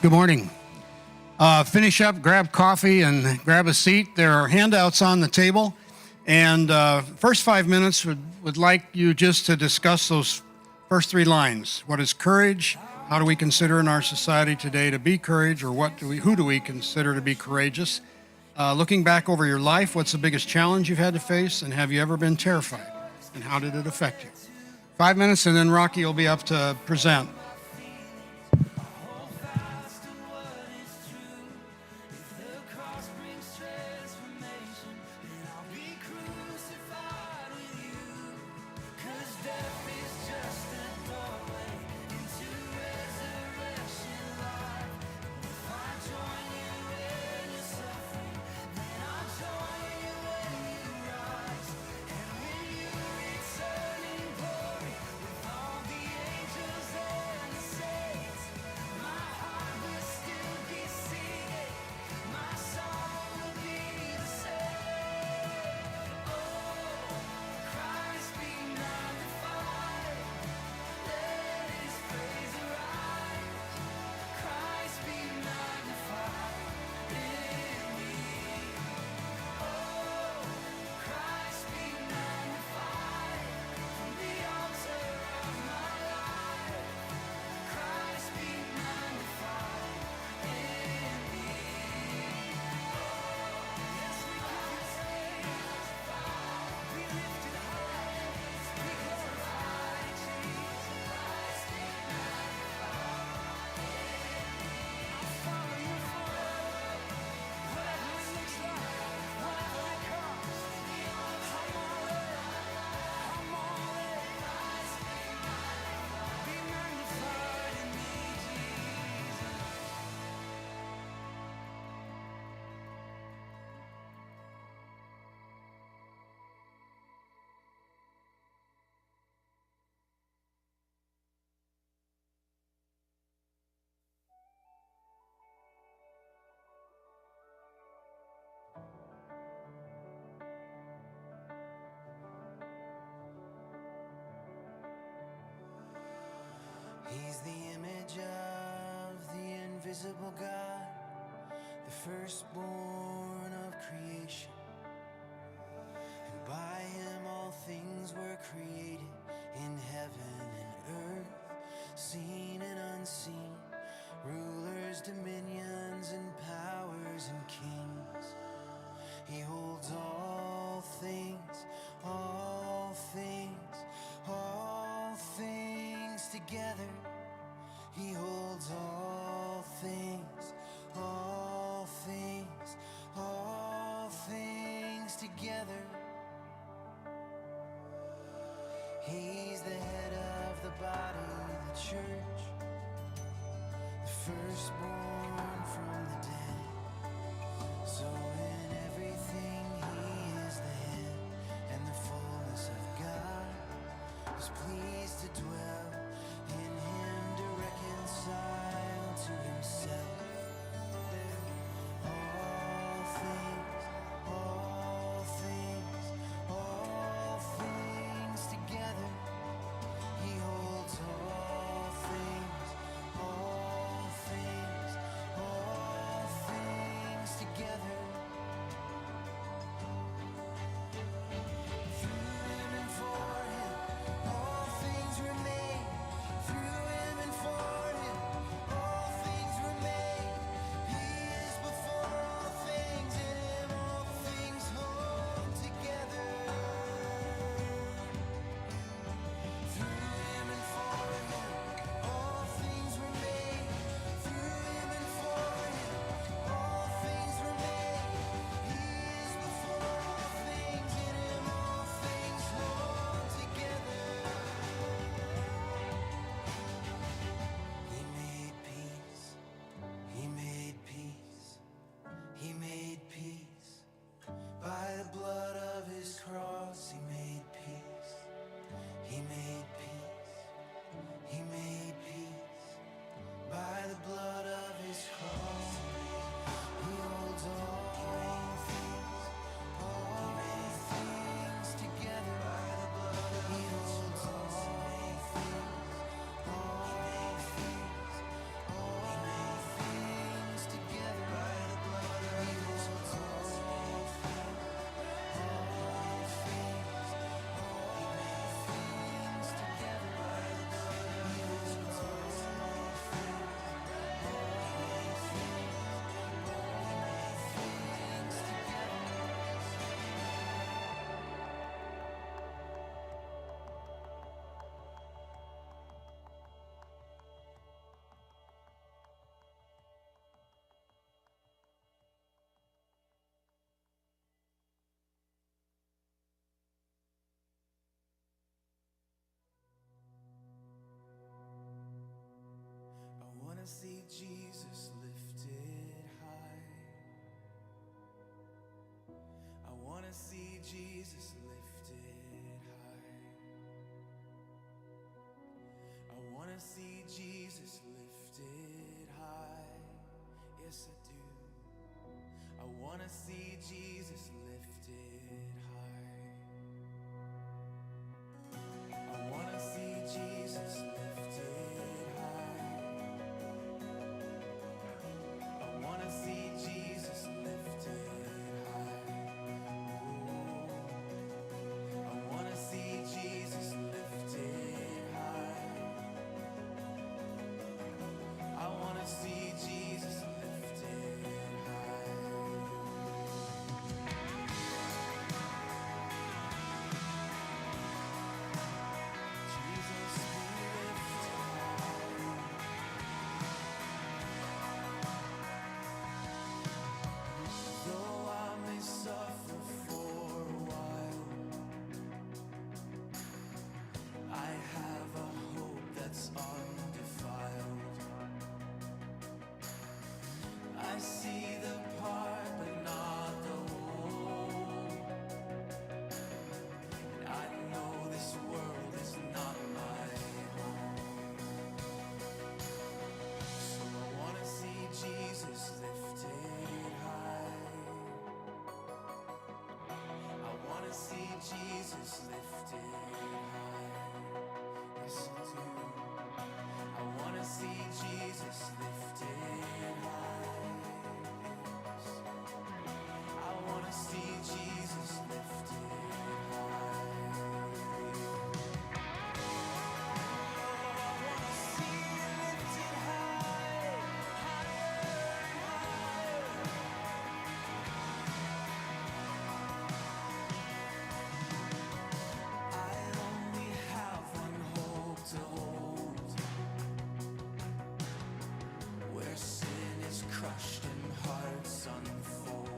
Good morning. Finish up, grab coffee, and grab a seat. There are handouts on the table. And first 5 minutes would like you just to discuss those first three lines. What is courage? How do we consider in our society today to be courage, or who do we consider to be courageous? Looking back over your life, what's the biggest challenge you've had to face, and have you ever been terrified? And how did it affect you? 5 minutes, and then Rocky will be up to present. He's the image of the invisible God, the firstborn of creation. And by him all things were created, in heaven and earth, seen and unseen, rulers, dominions, and powers and kings. He holds all things, all things, all things together. He holds all things, all things, all things together. He's the head of the body, the church, the firstborn from the dead. So in everything he is the head, and the fullness of God is pleased to dwell in him to reconcile to himself all things, all things, all things together. He holds all things, all things, all things together. Through him and for him, all things were made. Through him and for him, all things were made. He is before all things, in him all things hold together. Through him and for him, all things were made. Through him and for him, all things were made. Jesus lifted high. I want to see Jesus lifted high. I want to see Jesus lifted high. Yes, I do. I want to see Jesus lifted high. I want to see Jesus lifted high. I want to see Jesus lifted high. Oh, I want to see Jesus lifted high. I want to see Jesus lifted high. Jesus be lifted high. Though I may suffer for a while, I have a hope that's undefiled. I see the part but not the whole, and I know this world is not my home. So I want to see Jesus lifted high. I want to see Jesus lifted high. Yes, I do. I want to see Jesus lifted high. I want to see Jesus lifted high. I want to see you lifted high, higher and higher. I only have one hope to hold, where sin is crushed and hearts unfold.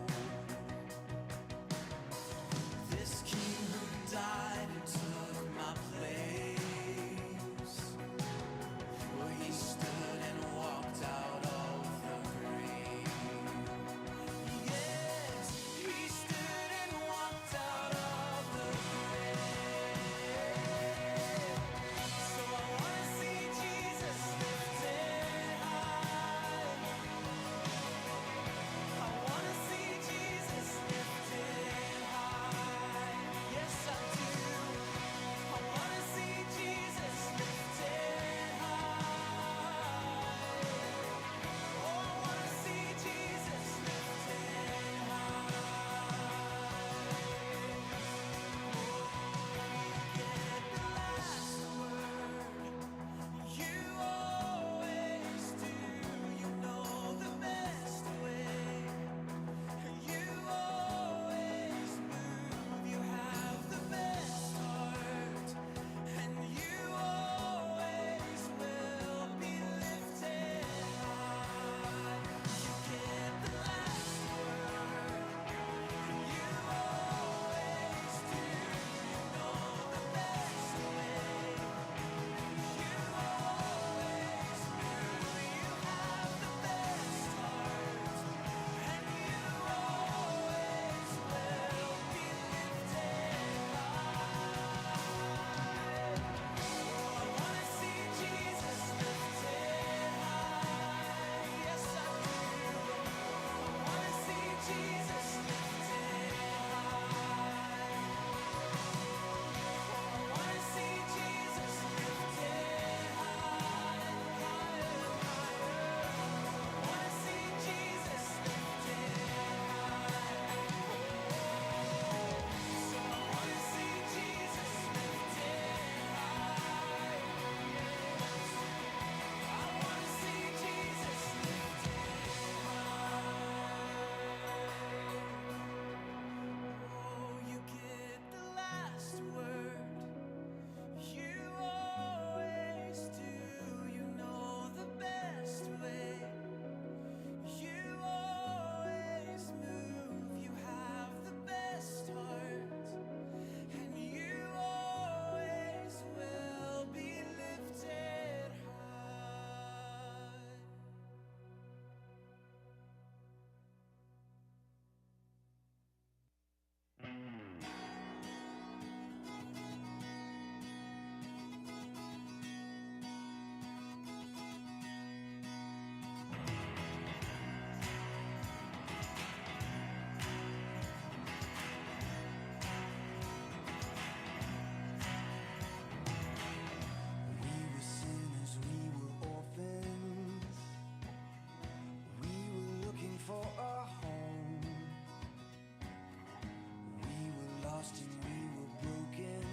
lost and we were broken,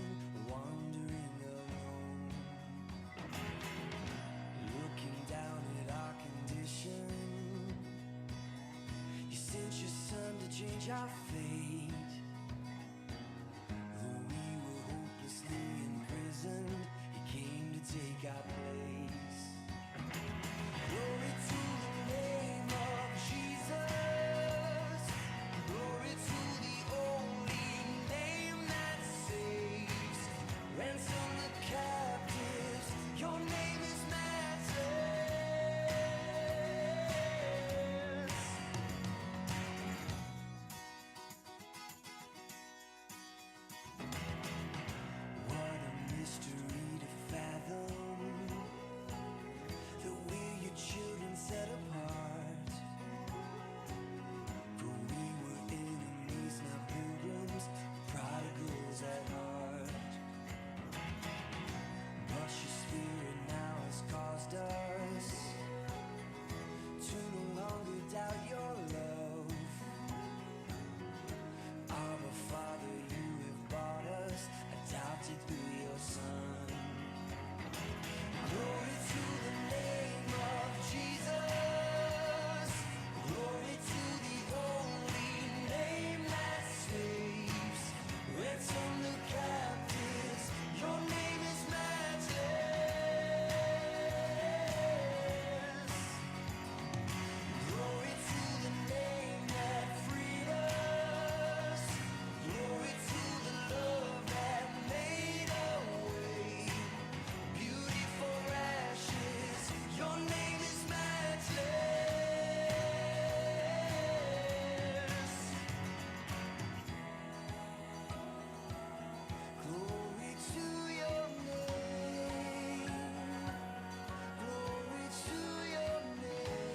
wandering alone. Looking down at our condition, you sent your son to change our fate. Though we were hopelessly imprisoned, he came to take our place. Glory to the name of Jesus. Glory to the only name that saves. Ransom the captives. Your name is matchless. What a mystery to fathom, that we're your children set apart. For we were enemies, now pilgrims, prodigals at heart. But your spirit now has caused us to no longer doubt your love. Our Father, you have bought us, adopted through your Son. Glory to the name of Jesus. Glory to the only name that saves. Ransom the captives. Your name is matchless. Glory to the name that freed us. Glory to the love that made a way. Beauty for ashes, your name is matchless. Glory to your name. Glory to your name.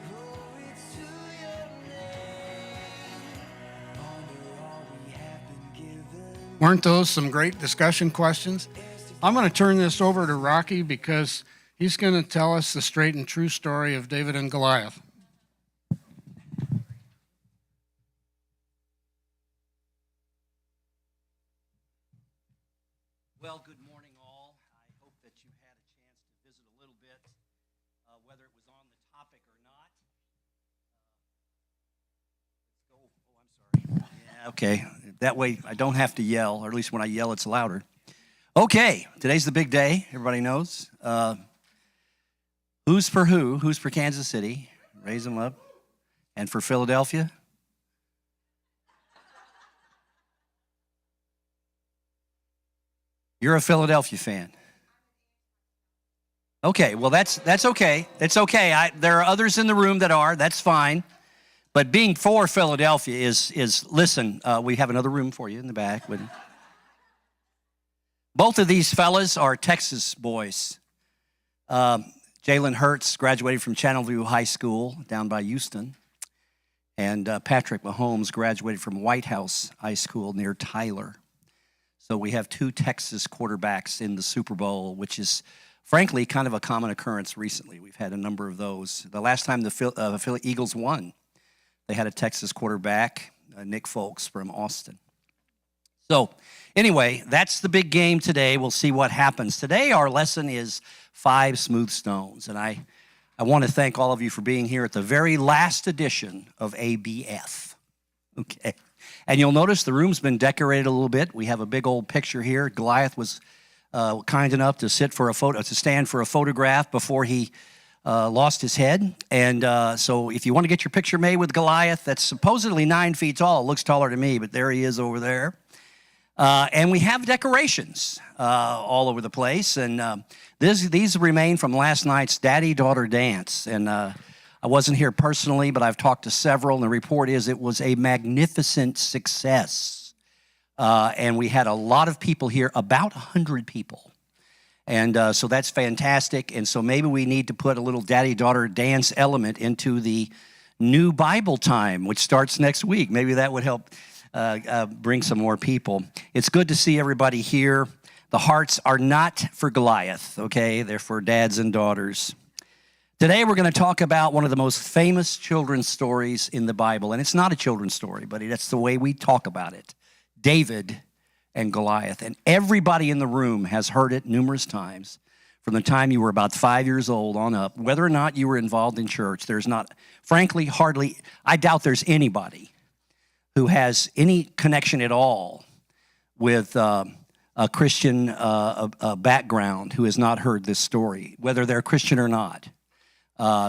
Glory to your name. Honor all we have been given. Weren't those some great discussion questions? I'm going to turn this over to Rocky because he's going to tell us the straight and true story of David and Goliath. Well, good morning, all. I hope that you had a chance to visit a little bit, whether it was on the topic or not. Let's go. Oh, I'm sorry. Yeah, okay. That way I don't have to yell, or at least when I yell, it's louder. Okay, today's the big day. Everybody knows. Who's for who? Who's for Kansas City? Raise them up. And for Philadelphia? You're a Philadelphia fan. Okay, well, that's okay. It's okay. There are others in the room that are. That's fine. But being for Philadelphia is listen, we have another room for you in the back. Both of these fellas are Texas boys. Jalen Hurts graduated from Channelview High School down by Houston. And Patrick Mahomes graduated from White House High School near Tyler. So we have two Texas quarterbacks in the Super Bowl, which is, frankly, kind of a common occurrence recently. We've had a number of those. The last time the Philly Eagles won, they had a Texas quarterback, Nick Folks from Austin. So anyway, that's the big game today. We'll see what happens. Today our lesson is 5 smooth stones. And I want to thank all of you for being here at the very last edition of ABF. Okay. And you'll notice the room's been decorated a little bit. We have a big old picture here. Goliath was kind enough to stand for a photograph before he lost his head. And so if you want to get your picture made with Goliath, that's supposedly 9 feet tall. It looks taller to me, but there he is over there. And we have decorations all over the place. And these remain from last night's daddy-daughter dance. And I wasn't here personally, but I've talked to several, and the report is it was a magnificent success. And we had a lot of people here, about 100 people. And so that's fantastic. And so maybe we need to put a little daddy-daughter dance element into the new Bible time, which starts next week. Maybe that would help bring some more people. It's good to see everybody here. The hearts are not for Goliath, okay? They're for dads and daughters. Today we're going to talk about one of the most famous children's stories in the Bible. And it's not a children's story, but that's the way we talk about it. David and Goliath. And everybody in the room has heard it numerous times from the time you were about 5 years old on up. Whether or not you were involved in church, there's not, frankly, hardly, I doubt there's anybody who has any connection at all with a Christian background who has not heard this story, whether they're Christian or not.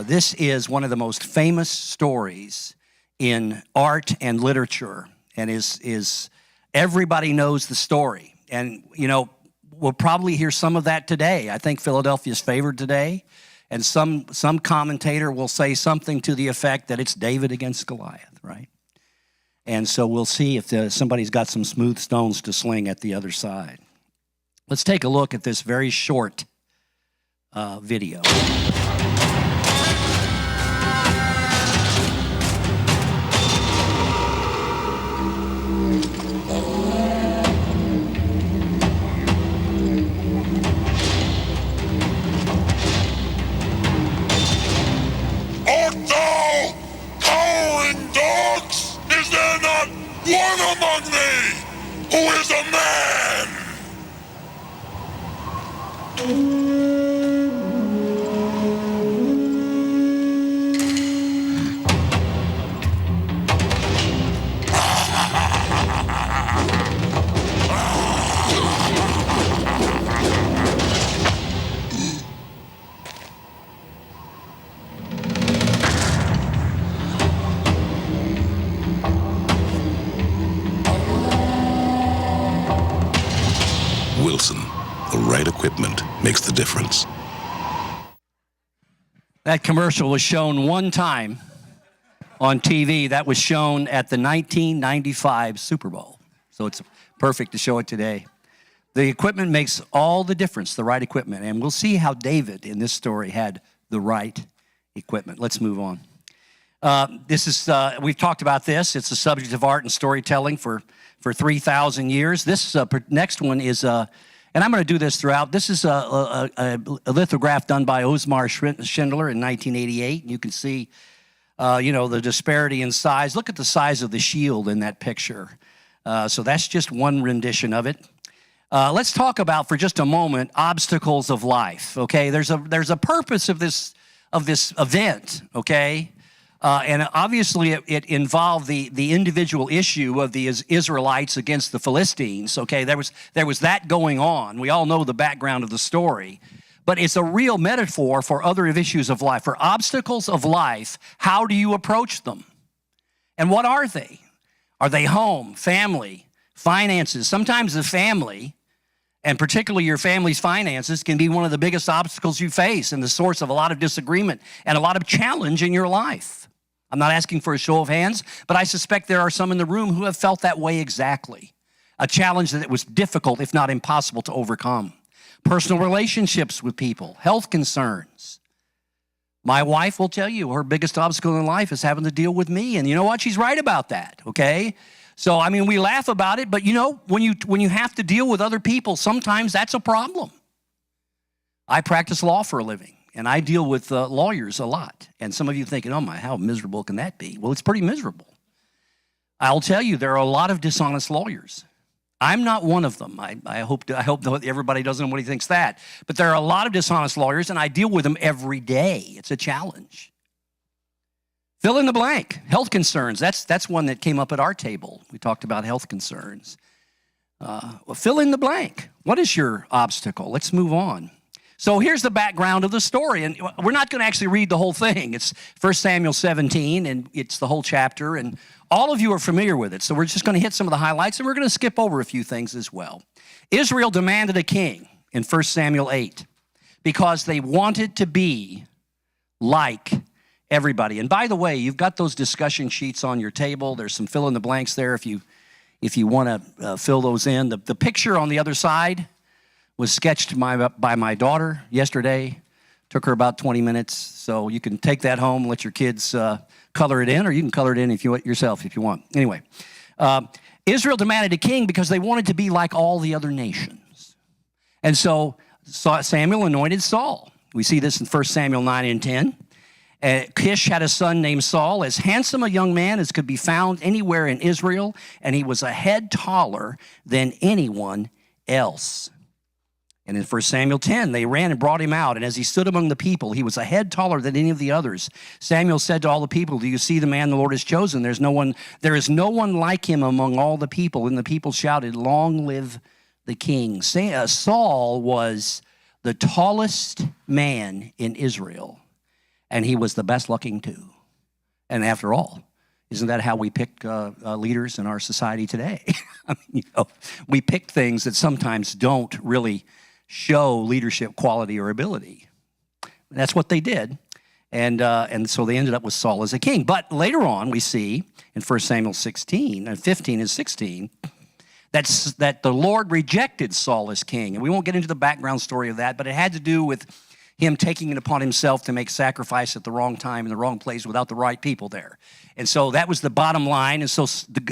This is one of the most famous stories in art and literature, and is everybody knows the story. And, you know, we'll probably hear some of that today. I think Philadelphia's favored today, and some commentator will say something to the effect that it's David against Goliath, right? And so we'll see if somebody's got some smooth stones to sling at the other side. Let's take a look at this very short video. One among thee who is a man. Wilson, the right equipment makes the difference. That commercial was shown one time on TV. That was shown at the 1995 Super Bowl. So it's perfect to show it today. The equipment makes all the difference, the right equipment. And we'll see how David in this story had the right equipment. Let's move on. We've talked about this. It's a subject of art and storytelling for 3,000 years. This next one is, and I'm going to do this throughout. This is a lithograph done by Osmar Schindler in 1988. You can see, the disparity in size. Look at the size of the shield in that picture. So that's just one rendition of it. Let's talk about, for just a moment, obstacles of life. Okay, there's a purpose of this event. Okay. And obviously, it involved the individual issue of the Israelites against the Philistines. Okay, there was that going on. We all know the background of the story, but it's a real metaphor for other issues of life, for obstacles of life. How do you approach them, and what are they? Are they home, family, finances? Sometimes the family, and particularly your family's finances, can be one of the biggest obstacles you face and the source of a lot of disagreement and a lot of challenge in your life. I'm not asking for a show of hands, but I suspect there are some in the room who have felt that way exactly. A challenge that was difficult, if not impossible, to overcome. Personal relationships with people, health concerns. My wife will tell you her biggest obstacle in life is having to deal with me, and you know what? She's right about that, okay? So, I mean, we laugh about it, but you know, when you have to deal with other people, sometimes that's a problem. I practice law for a living. And I deal with lawyers a lot. And some of you thinking, oh my, how miserable can that be? Well, it's pretty miserable. I'll tell you, there are a lot of dishonest lawyers. I'm not one of them. I hope that everybody doesn't know what he thinks that. But there are a lot of dishonest lawyers, and I deal with them every day. It's a challenge. Fill in the blank. Health concerns. That's one that came up at our table. We talked about health concerns. Well, fill in the blank. What is your obstacle? Let's move on. So here's the background of the story, and we're not going to actually read the whole thing. It's 1 Samuel 17, and it's the whole chapter, and all of you are familiar with it. So we're just going to hit some of the highlights, and we're going to skip over a few things as well. Israel demanded a king in 1 Samuel 8 because they wanted to be like everybody. And by the way, you've got those discussion sheets on your table. There's some fill in the blanks there if you want to fill those in. The picture on the other side was sketched by my daughter yesterday. Took her about 20 minutes, so you can take that home, let your kids color it in, or you can color it in yourself if you want. Anyway, Israel demanded a king because they wanted to be like all the other nations. And so Samuel anointed Saul. We see this in 1 Samuel 9 and 10. Kish had a son named Saul, as handsome a young man as could be found anywhere in Israel, and he was a head taller than anyone else. And in 1 Samuel 10, they ran and brought him out, and as he stood among the people, he was a head taller than any of the others. Samuel said to all the people, "Do you see the man the Lord has chosen? There is no one like him among all the people." And the people shouted, "Long live the king." Saul was the tallest man in Israel. And he was the best looking too. And after all, isn't that how we pick leaders in our society today? I mean, we pick things that sometimes don't really show leadership quality or ability. That's what they did. And so they ended up with Saul as a king. But later on, we see in 1 Samuel 16 and 15 and 16, that the Lord rejected Saul as king. And we won't get into the background story of that, but it had to do with him taking it upon himself to make sacrifice at the wrong time in the wrong place without the right people there. And so that was the bottom line. And so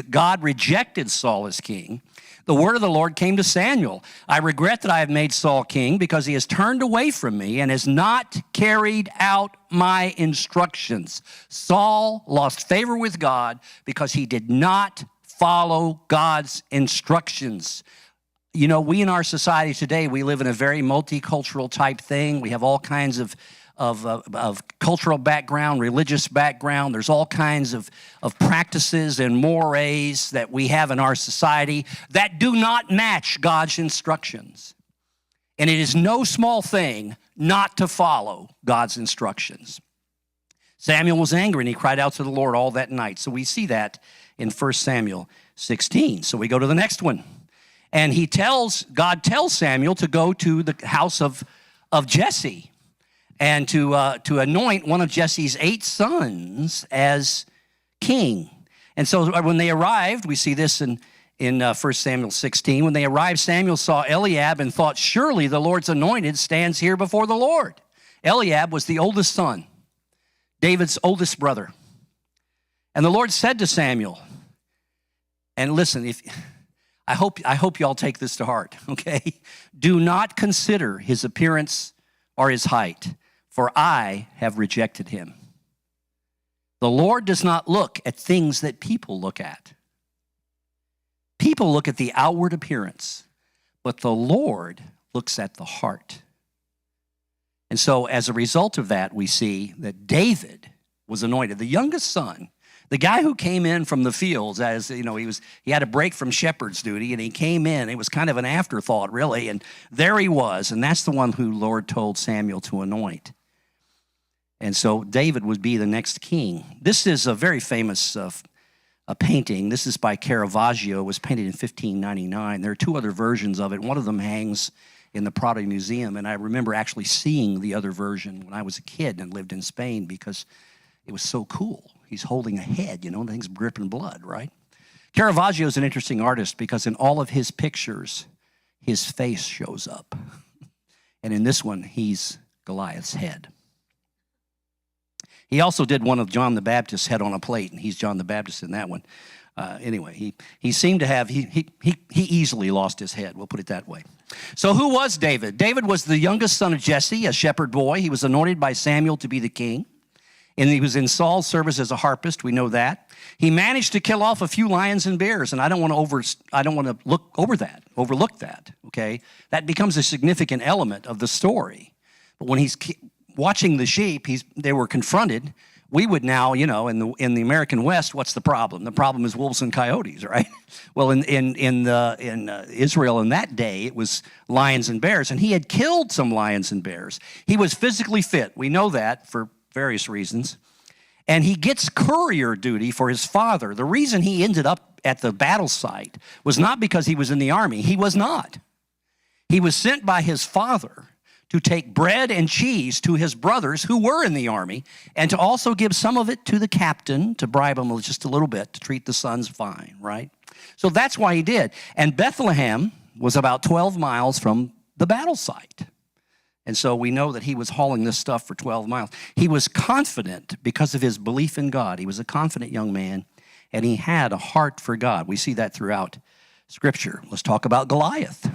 God rejected Saul as king. The word of the Lord came to Samuel. "I regret that I have made Saul king because he has turned away from me and has not carried out my instructions." Saul lost favor with God because he did not follow God's instructions. You know, we in our society today, we live in a very multicultural type thing. We have all kinds of cultural background, religious background. There's all kinds of practices and mores that we have in our society that do not match God's instructions. And it is no small thing not to follow God's instructions. Samuel was angry and he cried out to the Lord all that night. So we see that in 1 Samuel 16. So we go to the next one. And God tells Samuel to go to the house of Jesse and to anoint one of Jesse's 8 sons as king. And so when they arrived, we see this in 1 Samuel 16. When they arrived, Samuel saw Eliab and thought, "Surely the Lord's anointed stands here before the Lord." Eliab was the oldest son, David's oldest brother. And the Lord said to Samuel, and listen, I hope y'all take this to heart, okay? "Do not consider his appearance or his height, for I have rejected him." The Lord does not look at things that people look at. People look at the outward appearance, but the Lord looks at the heart. And so as a result of that, we see that David was anointed, the youngest son. The guy who came in from the fields, as you know, he had a break from shepherd's duty, and he came in. It was kind of an afterthought, really, and there he was, and that's the one who Lord told Samuel to anoint. And so David would be the next king. This is a very famous a painting. This is by Caravaggio. It was painted in 1599. There are 2 other versions of it. One of them hangs in the Prado Museum, and I remember actually seeing the other version when I was a kid and lived in Spain because it was so cool. He's holding a head, the thing's dripping blood, right? Caravaggio is an interesting artist because in all of his pictures, his face shows up. And in this one, he's Goliath's head. He also did one of John the Baptist's head on a plate, and he's John the Baptist in that one. Anyway, he seemed to have, he easily lost his head, we'll put it that way. So who was David? David was the youngest son of Jesse, a shepherd boy. He was anointed by Samuel to be the king. And he was in Saul's service as a harpist. We know that. He managed to kill off a few lions and bears, and I don't want to overlook that. Okay, that becomes a significant element of the story. But when he's watching the sheep, they were confronted. We would now, in the American West, what's the problem? The problem is wolves and coyotes, right? Well, in Israel in that day, it was lions and bears, and he had killed some lions and bears. He was physically fit. We know that for various reasons. And he gets courier duty for his father. The reason he ended up at the battle site was not because he was in the army. He was not. He was sent by his father to take bread and cheese to his brothers who were in the army, and to also give some of it to the captain to bribe him just a little bit to treat the sons fine, right? So that's why he did. And Bethlehem was about 12 miles from the battle site. And so we know that he was hauling this stuff for 12 miles. He was confident because of his belief in God. He was a confident young man, and he had a heart for God. We see that throughout Scripture. Let's talk about Goliath.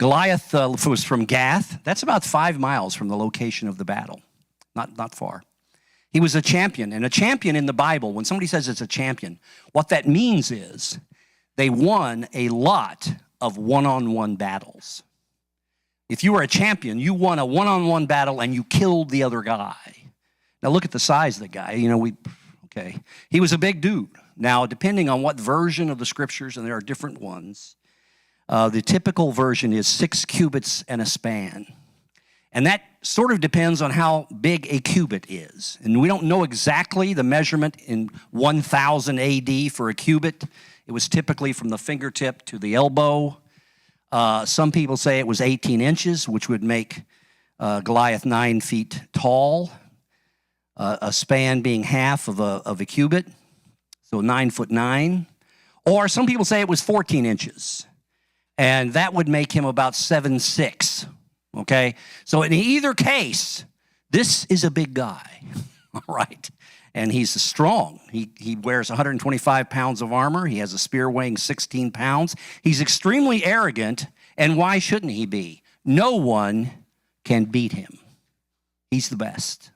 Goliath was from Gath. That's about 5 miles from the location of the battle, not far. He was a champion, and a champion in the Bible, when somebody says it's a champion, what that means is they won a lot of one-on-one battles. If you were a champion, you won a one-on-one battle and you killed the other guy. Now look at the size of the guy. Okay. He was a big dude. Now, depending on what version of the scriptures, and there are different ones, the typical version is 6 cubits and a span. And that sort of depends on how big a cubit is. And we don't know exactly the measurement in 1000 AD for a cubit. It was typically from the fingertip to the elbow. Some people say it was 18 inches, which would make Goliath 9 feet tall, a span being half of a cubit, so 9'9". Or some people say it was 14 inches, and that would make him about 7'6". Okay, so in either case, this is a big guy, all right? And he's strong. He wears 125 pounds of armor. He has a spear weighing 16 pounds. He's extremely arrogant, and why shouldn't he be? No one can beat him. He's the best.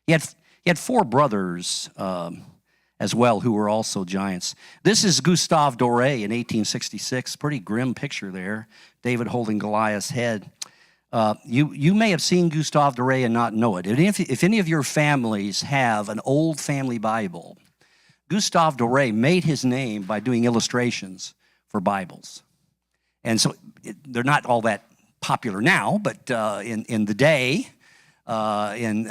He had 4 brothers as well who were also giants. This is Gustave Doré in 1866. Pretty grim picture there. David holding Goliath's head. You may have seen Gustave Doré and not know it. If any of your families have an old family Bible, Gustave Doré made his name by doing illustrations for Bibles. And so they're not all that popular now, but in the day, in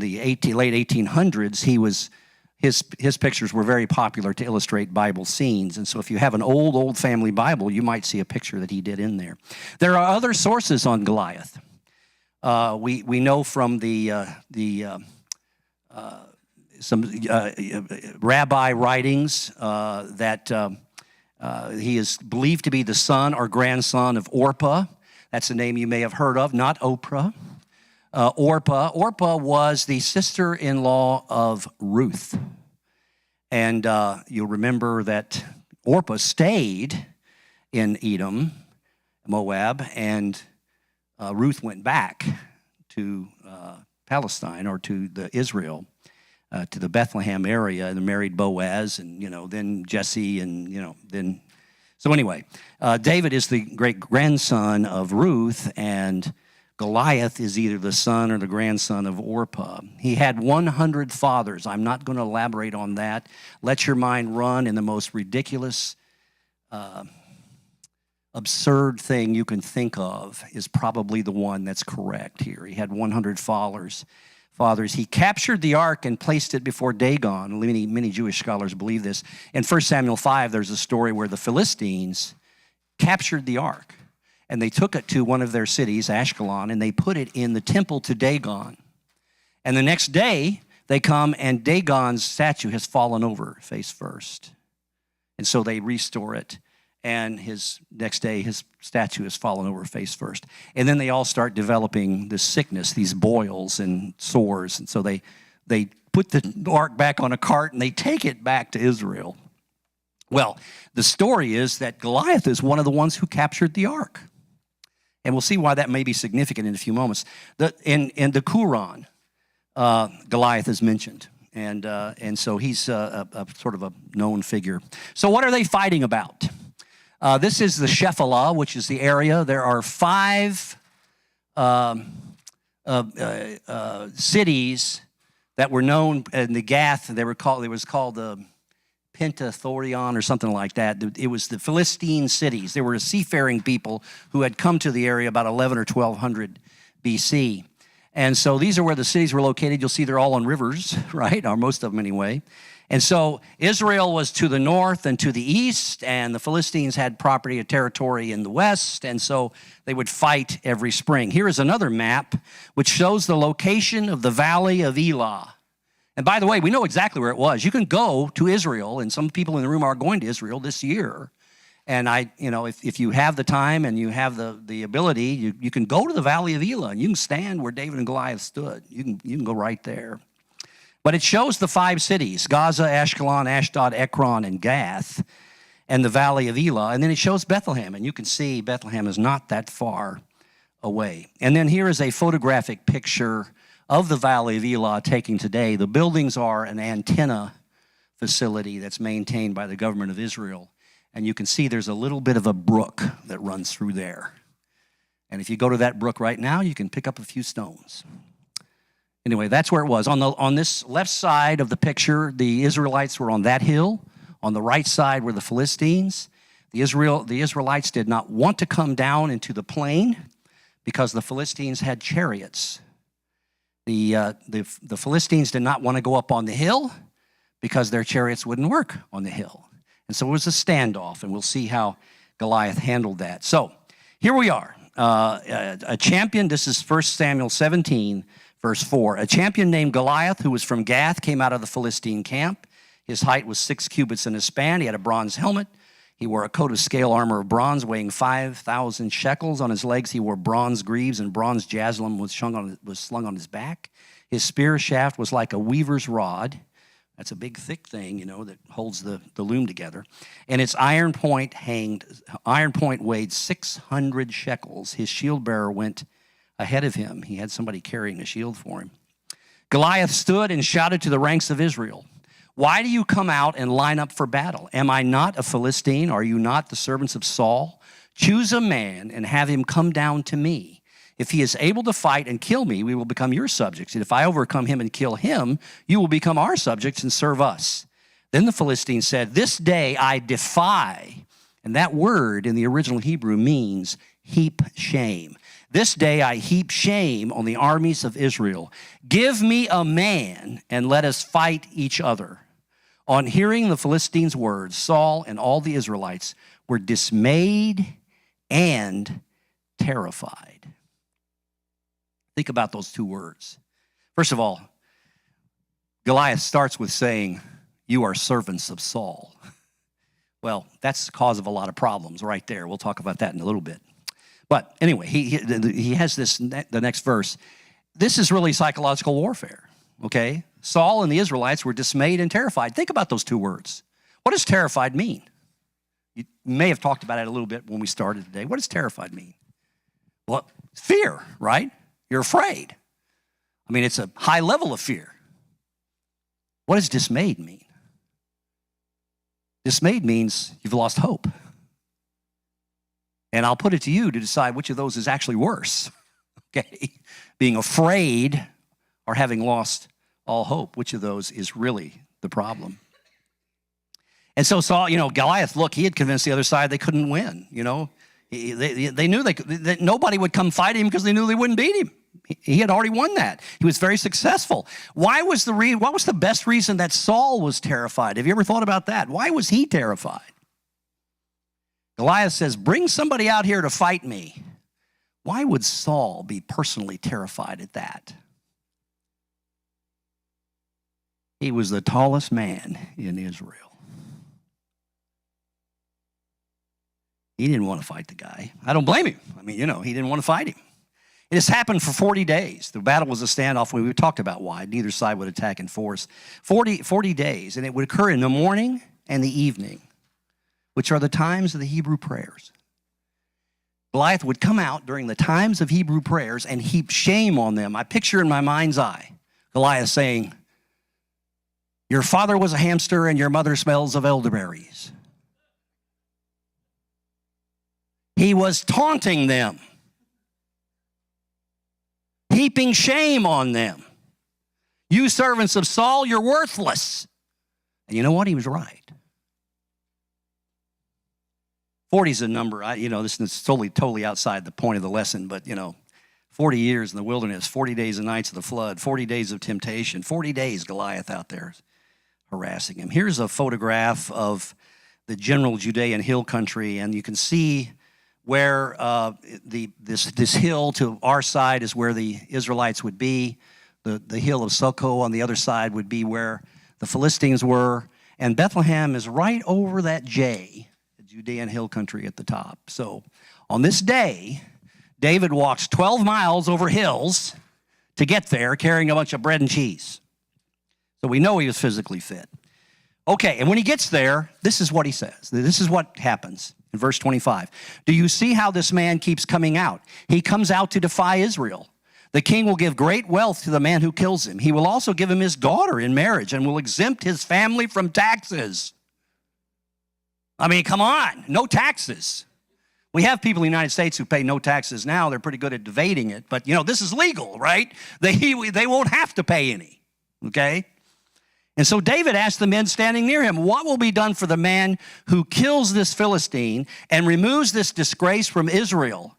the late 1800s, his pictures were very popular to illustrate Bible scenes. And so if you have an old family Bible, you might see a picture that he did in there. There are other sources on Goliath. We know from some rabbi writings that he is believed to be the son or grandson of Orpah. That's a name you may have heard of, not Oprah. Orpah was the sister-in-law of Ruth. And you'll remember that Orpah stayed in Edom, Moab, and Ruth went back to Palestine or to Israel, to the Bethlehem area, and married Boaz, and then Jesse, and then. So anyway, David is the great-grandson of Ruth, and Goliath is either the son or the grandson of Orpah. He had 100 fathers. I'm not going to elaborate on that. Let your mind run, in the most ridiculous, absurd thing you can think of is probably the one that's correct here. He had 100 fathers. He captured the ark and placed it before Dagon. Many Jewish scholars believe this. In 1 Samuel 5, there's a story where the Philistines captured the ark. And they took it to one of their cities, Ashkelon, and they put it in the temple to Dagon. And the next day, they come and Dagon's statue has fallen over face first. And so they restore it. And next day, his statue has fallen over face first. And then they all start developing this sickness, these boils and sores. And so they put the ark back on a cart and they take it back to Israel. Well, the story is that Goliath is one of the ones who captured the ark. And we'll see why that may be significant in a few moments. In the Quran, Goliath is mentioned. And so he's a sort of a known figure. So what are they fighting about? This is the Shephelah, which is the area. There are 5 cities that were known in the Gath. It was called the Pentathorion or something like that. It was the Philistine cities. They were seafaring people who had come to the area about 11 or 1200 BC. And so these are where the cities were located. You'll see they're all on rivers, right? Or most of them anyway. And so Israel was to the north and to the east, and the Philistines had property and territory in the west, and so they would fight every spring. Here is another map which shows the location of the Valley of Elah. And by the way, we know exactly where it was. You can go to Israel, and some people in the room are going to Israel this year. And if you have the time and you have the ability, you can go to the Valley of Elah, and you can stand where David and Goliath stood. You can go right there. But it shows the 5 cities, Gaza, Ashkelon, Ashdod, Ekron, and Gath. and the valley of Elah. And then it shows Bethlehem, and you can see Bethlehem is not that far away. And then here is a photographic picture of the valley of Elah taken today. The buildings are an antenna facility that's maintained by the government of Israel. And you can see there's a little bit of a brook that runs through there. And if you go to that brook right now, you can pick up a few stones. Anyway, that's where it was. On this left side of the picture, the Israelites were on that hill. On the right side were the Philistines. The Israelites did not want to come down into the plain because the Philistines had chariots. The Philistines did not want to go up on the hill because their chariots wouldn't work on the hill. And so it was a standoff, and we'll see how Goliath handled that. So here we are. A champion, this is 1 Samuel 17, verse 4. A champion named Goliath, who was from Gath, came out of the Philistine camp. His height was 6 cubits in a span. He had a bronze helmet. He wore a coat of scale armor of bronze weighing 5,000 shekels. On his legs he wore bronze greaves, and bronze javelin was slung on his back. His spear shaft was like a weaver's rod. That's a big, thick thing, that holds the loom together. And its iron point weighed 600 shekels. His shield bearer went ahead of him. He had somebody carrying a shield for him. Goliath stood and shouted to the ranks of Israel, "Why do you come out and line up for battle? Am I not a Philistine? Are you not the servants of Saul? Choose a man and have him come down to me. If he is able to fight and kill me, we will become your subjects. And if I overcome him and kill him, you will become our subjects and serve us." Then the Philistine said, "This day I defy," and that word in the original Hebrew means heap shame. "This day I heap shame on the armies of Israel. Give me a man and let us fight each other." On hearing the Philistines' words, Saul and all the Israelites were dismayed and terrified. Think about those two words. First of all, Goliath starts with saying, "You are servants of Saul." Well, that's the cause of a lot of problems right there. We'll talk about that in a little bit. But anyway, he has the next verse. This is really psychological warfare, okay? Saul and the Israelites were dismayed and terrified. Think about those two words. What does terrified mean? You may have talked about it a little bit when we started today. What does terrified mean? Well, fear, right? You're afraid. I mean, it's a high level of fear. What does dismayed mean? Dismayed means you've lost hope. And I'll put it to you to decide which of those is actually worse, okay? Being afraid or having lost all hope, which of those is really the problem? And so Saul, Goliath, look, he had convinced the other side they couldn't win, They knew that nobody would come fight him because they knew they wouldn't beat him. He had already won that. He was very successful. What was the best reason that Saul was terrified? Have you ever thought about that? Why was he terrified? Goliath says, "Bring somebody out here to fight me." Why would Saul be personally terrified at that? He was the tallest man in Israel. He didn't want to fight the guy. I don't blame him. I mean, he didn't want to fight him. It has happened for 40 days. The battle was a standoff. We talked about why. Neither side would attack in force. 40 days, and it would occur in the morning and the evening, which are the times of the Hebrew prayers. Goliath would come out during the times of Hebrew prayers and heap shame on them. I picture in my mind's eye Goliath saying, "Your father was a hamster and your mother smells of elderberries." He was taunting them, heaping shame on them. "You servants of Saul, you're worthless." And you know what? He was right. 40 is a number. This is totally outside the point of the lesson, but 40 years in the wilderness, 40 days and nights of the flood, 40 days of temptation, 40 days Goliath out there harassing him. Here's a photograph of the general Judean hill country, and you can see where this hill to our side is where the Israelites would be. The hill of Soko on the other side would be where the Philistines were, and Bethlehem is right over that J, the Judean hill country at the top. So on this day, David walks 12 miles over hills to get there carrying a bunch of bread and cheese. So we know he was physically fit. Okay, and when he gets there, this is what he says. This is what happens in verse 25. Do you see how this man keeps coming out? He comes out to defy Israel. The king will give great wealth to the man who kills him. He will also give him his daughter in marriage and will exempt his family from taxes. I mean, come on, no taxes. We have people in the United States who pay no taxes now. They're pretty good at evading it. But, this is legal, right? They won't have to pay any, okay? And so David asked the men standing near him, what will be done for the man who kills this Philistine and removes this disgrace from Israel?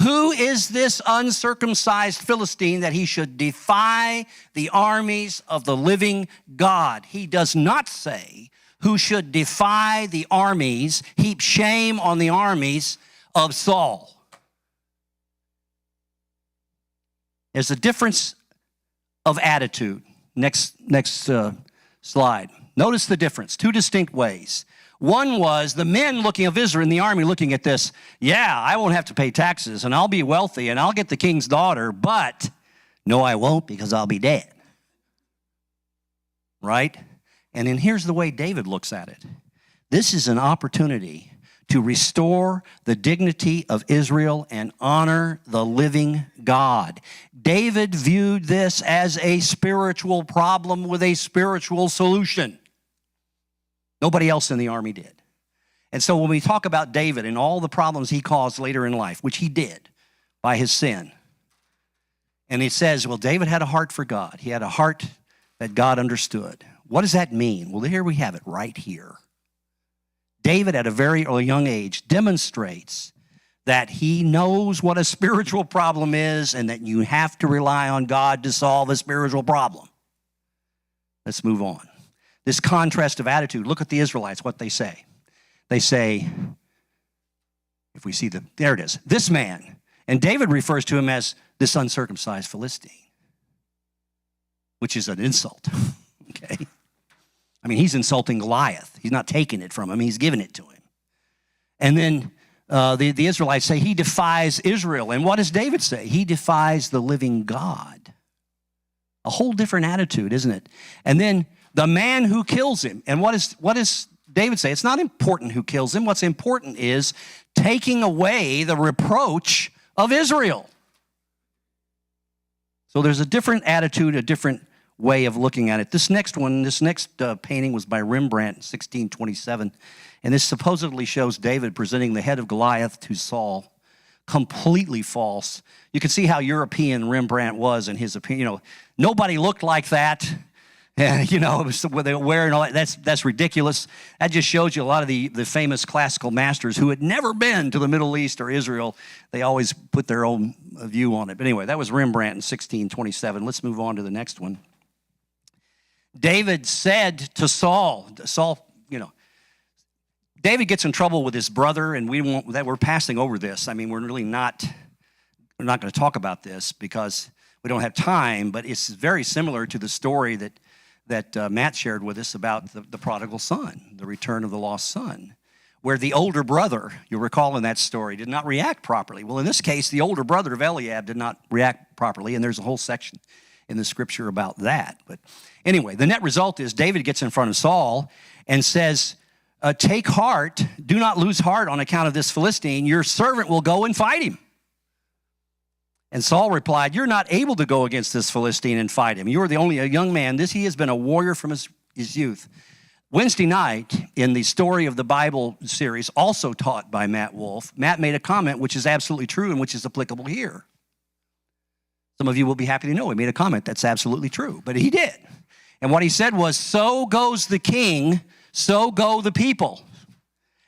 Who is this uncircumcised Philistine that he should defy the armies of the living God? He does not say who should defy the armies, heap shame on the armies of Saul. There's a difference of attitude. Next slide. Notice the difference, two distinct ways. One was the men looking of Israel in the army looking at this. Yeah, I won't have to pay taxes and I'll be wealthy and I'll get the king's daughter, but no, I won't because I'll be dead. Right? And then here's the way David looks at it. This is an opportunity to restore the dignity of Israel and honor the living God. David viewed this as a spiritual problem with a spiritual solution. Nobody else in the army did. And so when we talk about David and all the problems he caused later in life, which he did by his sin, and it says, well, David had a heart for God. He had a heart that God understood. What does that mean? Well, here we have it right here. David at a very young age demonstrates that he knows what a spiritual problem is and that you have to rely on God to solve a spiritual problem. Let's move on. This contrast of attitude, look at the Israelites, what they say. They say, if we see there it is, this man. And David refers to him as this uncircumcised Philistine, which is an insult, okay? I mean, he's insulting Goliath. He's not taking it from him. He's giving it to him. And then the Israelites say he defies Israel. And what does David say? He defies the living God. A whole different attitude, isn't it? And then the man who kills him. And what does David say? It's not important who kills him. What's important is taking away the reproach of Israel. So there's a different attitude, a different way of looking at it. This next painting was by Rembrandt in 1627, and this supposedly shows David presenting the head of Goliath to Saul. Completely false. You can see how European Rembrandt was in his opinion. Nobody looked like that. And, it was what they were wearing, all that. That's ridiculous. That just shows you a lot of the famous classical masters who had never been to the Middle East or Israel. They always put their own view on it. But anyway, that was Rembrandt in 1627. Let's move on to the next one. David said to Saul, David gets in trouble with his brother, and we're passing over this. I mean, we're not going to talk about this because we don't have time, but it's very similar to the story that Matt shared with us about the prodigal son, the return of the lost son, where the older brother, you'll recall in that story, did not react properly. Well, in this case, the older brother of Eliab did not react properly, and there's a whole section in the scripture about that. But anyway, the net result is David gets in front of Saul and says, take heart, do not lose heart on account of this Philistine. Your servant will go and fight him. And Saul replied, you're not able to go against this Philistine and fight him. You are the only young man. He has been a warrior from his youth. Wednesday night, in the Story of the Bible series, also taught by Matt Wolf, Matt made a comment which is absolutely true and which is applicable here. Some of you will be happy to know he made a comment that's absolutely true, but he did. And what he said was, so goes the king, so go the people.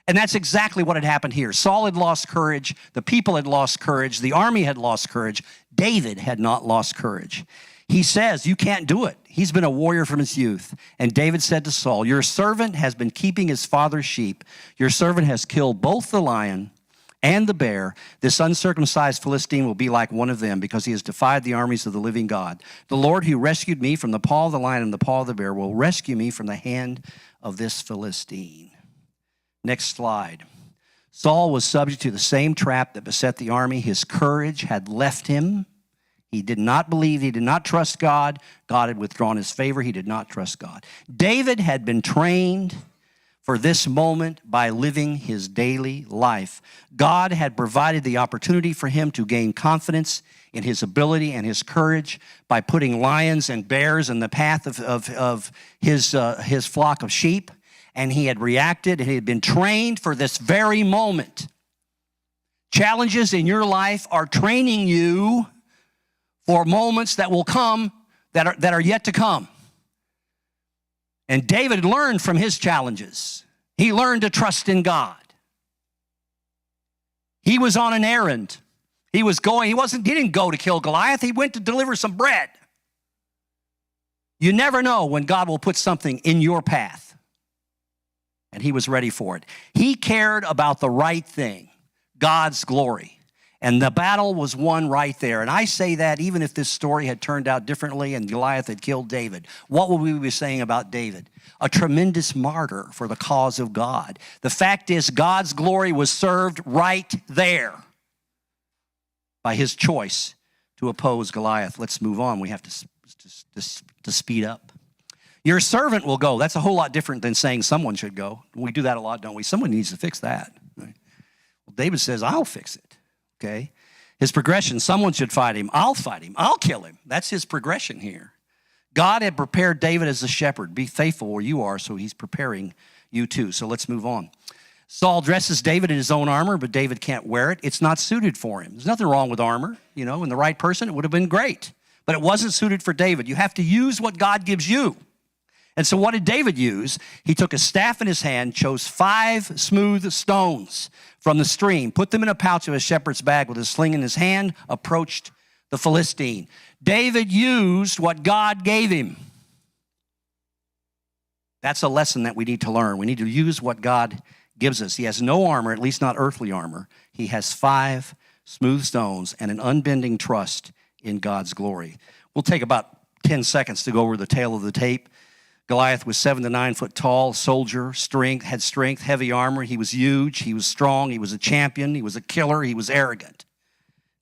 And that's exactly what had happened here. Saul had lost courage. The people had lost courage. The army had lost courage. David had not lost courage. He says, you can't do it. He's been a warrior from his youth. And David said to Saul, your servant has been keeping his father's sheep. Your servant has killed both the lion and the bear. This uncircumcised Philistine will be like one of them because he has defied the armies of the living God. The Lord who rescued me from the paw of the lion and the paw of the bear will rescue me from the hand of this Philistine. Next slide. Saul was subject to the same trap that beset the army. His courage had left him. He did not believe, he did not trust God. God had withdrawn his favor, he did not trust God. David had been trained for this moment by living his daily life. God had provided the opportunity for him to gain confidence in his ability and his courage by putting lions and bears in the path of his flock of sheep. And he had reacted, and he had been trained for this very moment. Challenges in your life are training you for moments that will come, that are yet to come. And David learned from his challenges. He learned to trust in God. He was on an errand. He didn't go to kill Goliath. He went to deliver some bread. You never know when God will put something in your path. And he was ready for it. He cared about the right thing, God's glory. And the battle was won right there. And I say that even if this story had turned out differently and Goliath had killed David, what would we be saying about David? A tremendous martyr for the cause of God. The fact is, God's glory was served right there by his choice to oppose Goliath. Let's move on. We have to speed up. Your servant will go. That's a whole lot different than saying someone should go. We do that a lot, don't we? Someone needs to fix that. Well, David says, I'll fix it. Okay? His progression, someone should fight him. I'll fight him. I'll kill him. That's his progression here. God had prepared David as a shepherd. Be faithful where you are, so he's preparing you too. So let's move on. Saul dresses David in his own armor, but David can't wear it. It's not suited for him. There's nothing wrong with armor. In the right person, it would have been great. But it wasn't suited for David. You have to use what God gives you. And so what did David use? He took a staff in his hand, chose 5 smooth stones from the stream, put them in a pouch of a shepherd's bag with a sling in his hand, approached the Philistine. David used what God gave him. That's a lesson that we need to learn. We need to use what God gives us. He has no armor, at least not earthly armor. He has 5 smooth stones and an unbending trust in God's glory. We'll take about 10 seconds to go over the tail of the tape. Goliath was 7 to 9 foot tall, soldier, had strength, heavy armor. He was huge, he was strong, he was a champion, he was a killer, he was arrogant.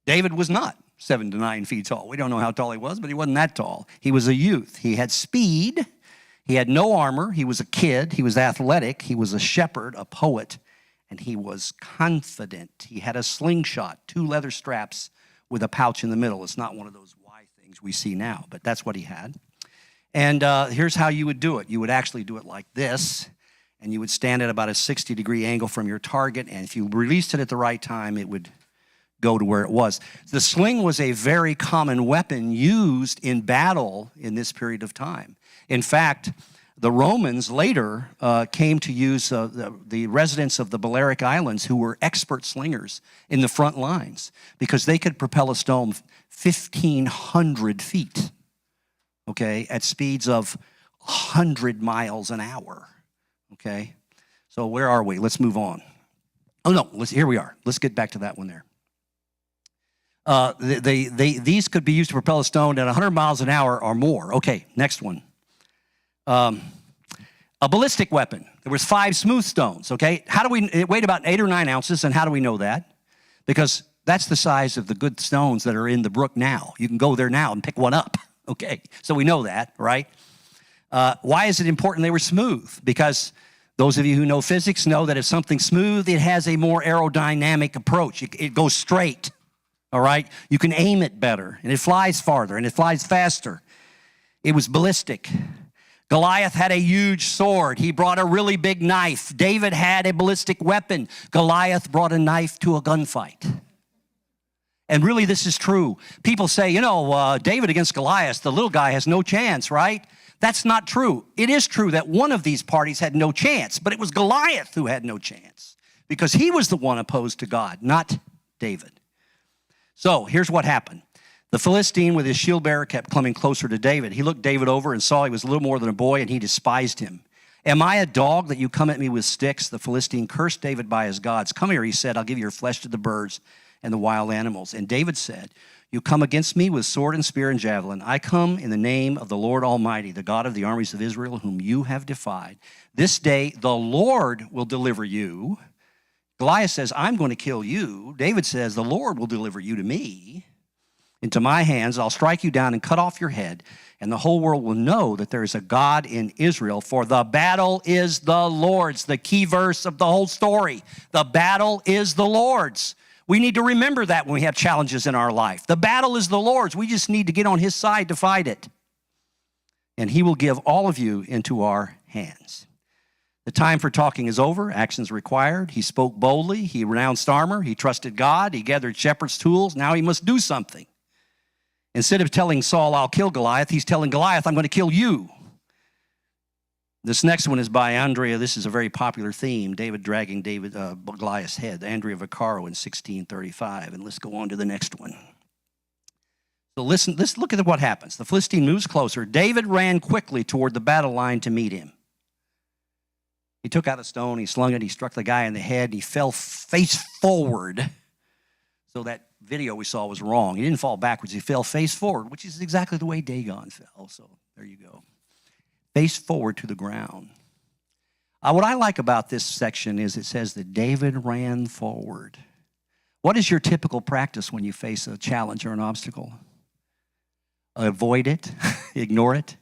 David was not 7 to 9 feet tall. We don't know how tall he was, but he wasn't that tall. He was a youth. He had speed. He had no armor. He was a kid. He was athletic. He was a shepherd, a poet, and he was confident. He had a slingshot, 2 leather straps with a pouch in the middle. It's not one of those Y things we see now, but that's what he had. And here's how you would do it. You would actually do it like this, and you would stand at about a 60-degree angle from your target, and if you released it at the right time, it would go to where it was. The sling was a very common weapon used in battle in this period of time. In fact, the Romans later came to use the residents of the Balearic Islands who were expert slingers in the front lines because they could propel a stone 1,500 feet. Okay, at speeds of 100 miles an hour, okay? So where are we? Let's move on. Oh, no, here we are. Let's get back to that one there. These could be used to propel a stone at 100 miles an hour or more. Okay, next one. A ballistic weapon. There was 5 smooth stones, okay? It weighed about 8 or 9 ounces, and how do we know that? Because that's the size of the good stones that are in the brook now. You can go there now and pick one up. Okay, so we know that, right? Why is it important they were smooth? Because those of you who know physics know that if something's smooth, it has a more aerodynamic approach. It goes straight, all right? You can aim it better, and it flies farther, and it flies faster. It was ballistic. Goliath had a huge sword. He brought a really big knife. David had a ballistic weapon. Goliath brought a knife to a gunfight. And really, this is true. People say, David against Goliath, the little guy has no chance, right? That's not true. It is true that one of these parties had no chance, but it was Goliath who had no chance because he was the one opposed to God, not David. So here's what happened. The Philistine with his shield bearer kept coming closer to David. He looked David over and saw he was a little more than a boy, and he despised him. Am I a dog that you come at me with sticks? The Philistine cursed David by his gods. Come here, he said, I'll give your flesh to the birds and the wild animals. And David said, you come against me with sword and spear and javelin. I come in the name of the Lord Almighty, the God of the armies of Israel, whom you have defied. This day the Lord will deliver you. Goliath says, I'm going to kill you. David says, the Lord will deliver you to me. into my hands. I'll strike you down and cut off your head, and the whole world will know that there is a God in Israel, for the battle is the Lord's. The key verse of the whole story. The battle is the Lord's. We need to remember that when we have challenges in our life. The battle is the Lord's. We just need to get on his side to fight it. And he will give all of you into our hands. The time for talking is over. Actions required. He spoke boldly. He renounced armor. He trusted God. He gathered shepherd's tools. Now he must do something. Instead of telling Saul, I'll kill Goliath, he's telling Goliath, I'm going to kill you. This next one is by Andrea. This is a very popular theme, David dragging Goliath's head, Andrea Vaccaro in 1635. And let's go on to the next one. So listen, let's look at what happens. The Philistine moves closer. David ran quickly toward the battle line to meet him. He took out a stone, he slung it, he struck the guy in the head, and he fell face forward. So that video we saw was wrong. He didn't fall backwards, he fell face forward, which is exactly the way Dagon fell. So there you go. Face forward to the ground. What I like about this section is it says that David ran forward. What is your typical practice when you face a challenge or an obstacle? Avoid it, ignore it.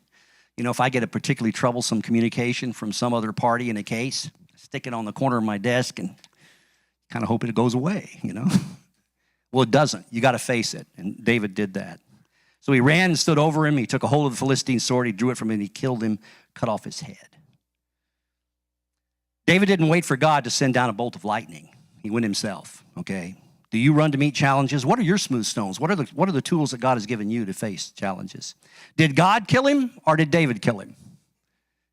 You know, if I get a particularly troublesome communication from some other party in a case, stick it on the corner of my desk and kind of hope it goes away, you know. Well, it doesn't. You got to face it, and David did that. So he ran and stood over him. He took a hold of the Philistine sword. He drew it from him, and he killed him, cut off his head. David didn't wait for God to send down a bolt of lightning. He went himself, okay? Do you run to meet challenges? What are your smooth stones? What are the tools that God has given you to face challenges? Did God kill him or did David kill him?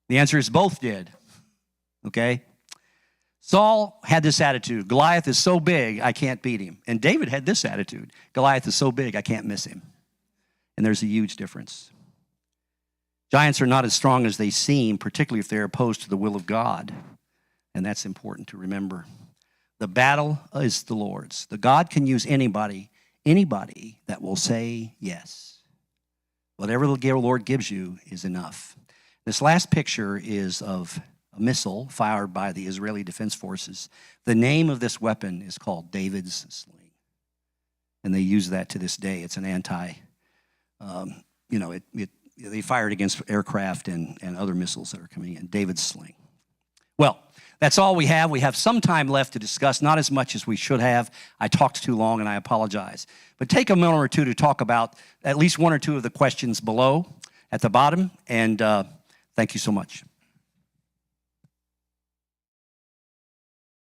The answer is both did, okay? Saul had this attitude. Goliath is so big, I can't beat him. And David had this attitude. Goliath is so big, I can't miss him. And there's a huge difference. Giants are not as strong as they seem, particularly if they're opposed to the will of God. And that's important to remember. The battle is the Lord's. The God can use anybody that will say yes. Whatever the Lord gives you is enough. This last picture is of a missile fired by the Israeli Defense Forces. The name of this weapon is called David's sling. And they use that to this day. It's an they fire it against aircraft and other missiles that are coming in. David's sling. Well, that's all we have. We have some time left to discuss, not as much as we should have. I talked too long, and I apologize. But take a minute or two to talk about at least one or two of the questions below at the bottom, and thank you so much.